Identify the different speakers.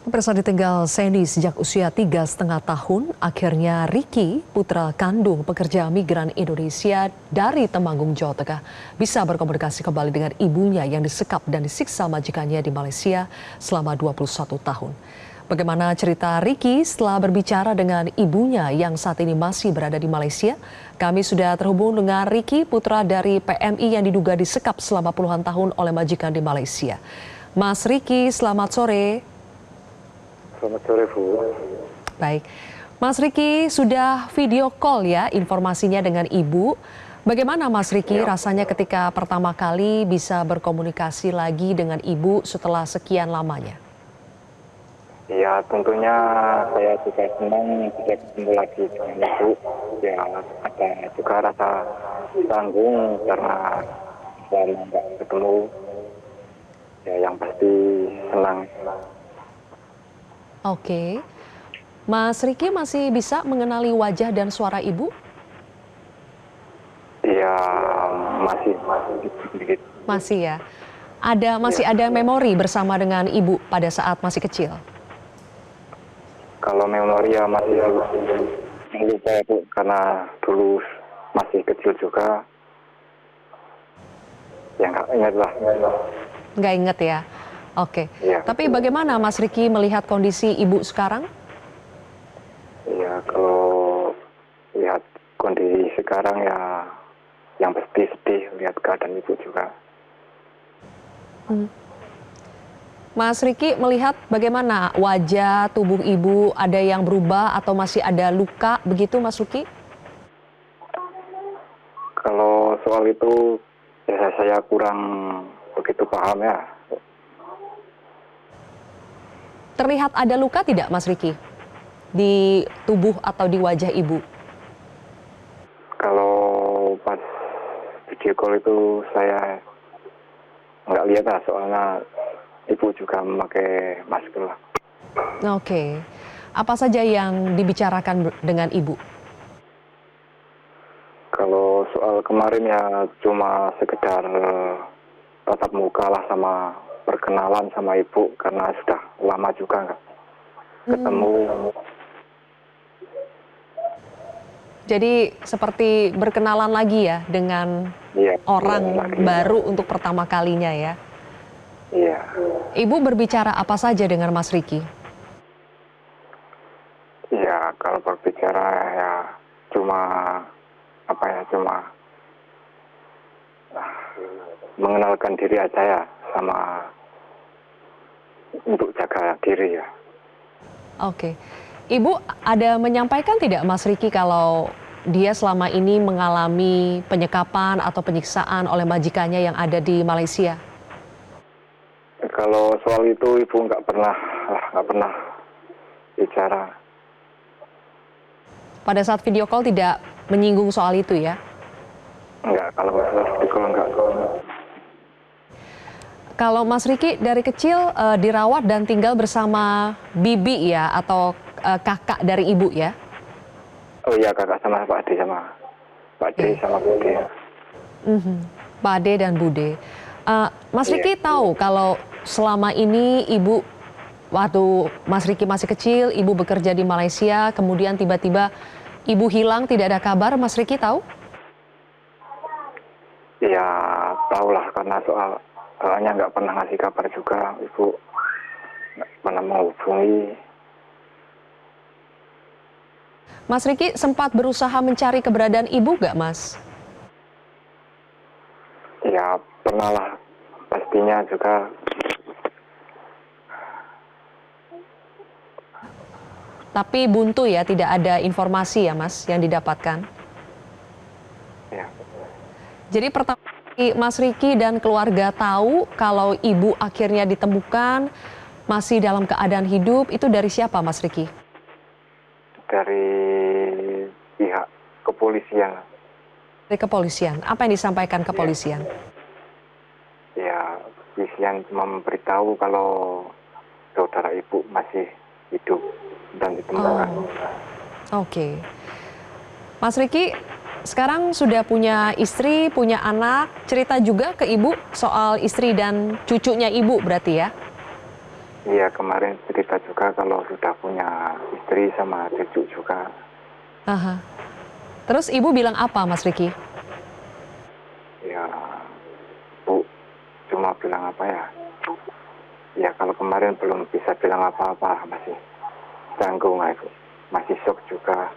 Speaker 1: Pemirsa, ditinggal Seni sejak usia 3,5 tahun, akhirnya Ricky, putra kandung pekerja migran Indonesia dari Temanggung, Jawa Tengah, bisa berkomunikasi kembali dengan ibunya yang disekap dan disiksa majikannya di Malaysia selama 21 tahun. Bagaimana cerita Ricky setelah berbicara dengan ibunya yang saat ini masih berada di Malaysia? Kami sudah terhubung dengan Ricky, putra dari PMI yang diduga disekap selama puluhan tahun oleh majikan di Malaysia. Mas Ricky, selamat sore.
Speaker 2: Selamat sore, Bu.
Speaker 1: Baik, Mas Ricky sudah video call ya informasinya dengan Ibu. Bagaimana Mas Ricky rasanya ketika pertama kali bisa berkomunikasi lagi dengan Ibu setelah sekian lamanya?
Speaker 2: Ya, tentunya saya juga senang bisa ketemu lagi dengan Ibu. Ya, ada juga rasa tanggung karena saya nggak ketemu. Ya, yang pasti senang.
Speaker 1: Oke, Mas Ricky masih bisa mengenali wajah dan suara Ibu?
Speaker 2: Ya, masih sedikit.
Speaker 1: Masih ya. Masih ada memori bersama dengan Ibu pada saat masih kecil?
Speaker 2: Kalau memori ya masih lupa ya, Bu, karena dulu masih kecil juga. Ya, nggak ingat lah.
Speaker 1: Nggak inget ya? Oke,
Speaker 2: Ya.
Speaker 1: tapi bagaimana Mas Ricky melihat kondisi Ibu sekarang?
Speaker 2: Ya, kalau lihat kondisi sekarang ya yang pasti sedih lihat keadaan Ibu juga.
Speaker 1: Mas Ricky melihat bagaimana wajah tubuh Ibu, ada yang berubah atau masih ada luka begitu Mas Ricky?
Speaker 2: Kalau soal itu ya saya kurang begitu paham ya.
Speaker 1: Terlihat ada luka tidak Mas Ricky di tubuh atau di wajah Ibu?
Speaker 2: Kalau pas video call itu saya nggak lihat lah, soalnya Ibu juga memakai masker lah.
Speaker 1: Oke, apa saja yang dibicarakan dengan Ibu?
Speaker 2: Kalau soal kemarin ya cuma sekedar tatap muka lah sama perkenalan sama Ibu karena sudah lama juga nggak ketemu.
Speaker 1: Jadi seperti berkenalan lagi ya dengan
Speaker 2: Iya,
Speaker 1: orang
Speaker 2: lagi.
Speaker 1: baru untuk pertama kalinya ya.
Speaker 2: Iya.
Speaker 1: Ibu berbicara apa saja dengan Mas Ricky?
Speaker 2: Ya, kalau berbicara ya cuma mengenalkan diri aja ya, sama untuk jaga diri ya.
Speaker 1: Oke, Ibu ada menyampaikan tidak Mas Ricky kalau dia selama ini mengalami penyekapan atau penyiksaan oleh majikannya yang ada di Malaysia?
Speaker 2: Kalau soal itu Ibu nggak pernah bicara.
Speaker 1: Pada saat video call tidak menyinggung soal itu ya?
Speaker 2: Enggak, kalau masalah itu enggak.
Speaker 1: Kalau Mas Ricky dari kecil dirawat dan tinggal bersama bibi ya atau kakak dari Ibu ya?
Speaker 2: Oh iya, kakak sama Pak Ade sama Bude.
Speaker 1: Pak Ade dan Bude. Mas Ricky tahu kalau selama ini Ibu, waktu Mas Ricky masih kecil, Ibu bekerja di Malaysia, kemudian tiba-tiba Ibu hilang, tidak ada kabar, Mas Ricky tahu?
Speaker 2: Ya, tahulah karena soalnya nggak pernah ngasih kabar juga, Ibu nggak pernah menghubungi.
Speaker 1: Mas Ricky sempat berusaha mencari keberadaan Ibu nggak, Mas?
Speaker 2: Ya, pernah lah, pastinya juga.
Speaker 1: Tapi buntu ya, tidak ada informasi ya Mas yang didapatkan?
Speaker 2: Ya.
Speaker 1: Jadi pertama kali Mas Ricky dan keluarga tahu kalau Ibu akhirnya ditemukan masih dalam keadaan hidup, itu dari siapa Mas Ricky?
Speaker 2: Dari pihak kepolisian.
Speaker 1: Dari kepolisian. Apa yang disampaikan kepolisian?
Speaker 2: Ya, kepolisian cuma memberitahu kalau saudara Ibu masih hidup dan ditemukan.
Speaker 1: Oke. Mas Ricky, sekarang sudah punya istri, punya anak, cerita juga ke Ibu soal istri dan cucunya Ibu berarti ya?
Speaker 2: Iya, kemarin cerita juga kalau sudah punya istri sama cucu juga.
Speaker 1: Aha. Terus ibu bilang apa, Mas Riki?
Speaker 2: Ya, Bu, cuma bilang apa ya? Ya, kalau kemarin belum bisa bilang apa-apa, masih tanggung aku. Masih shock juga.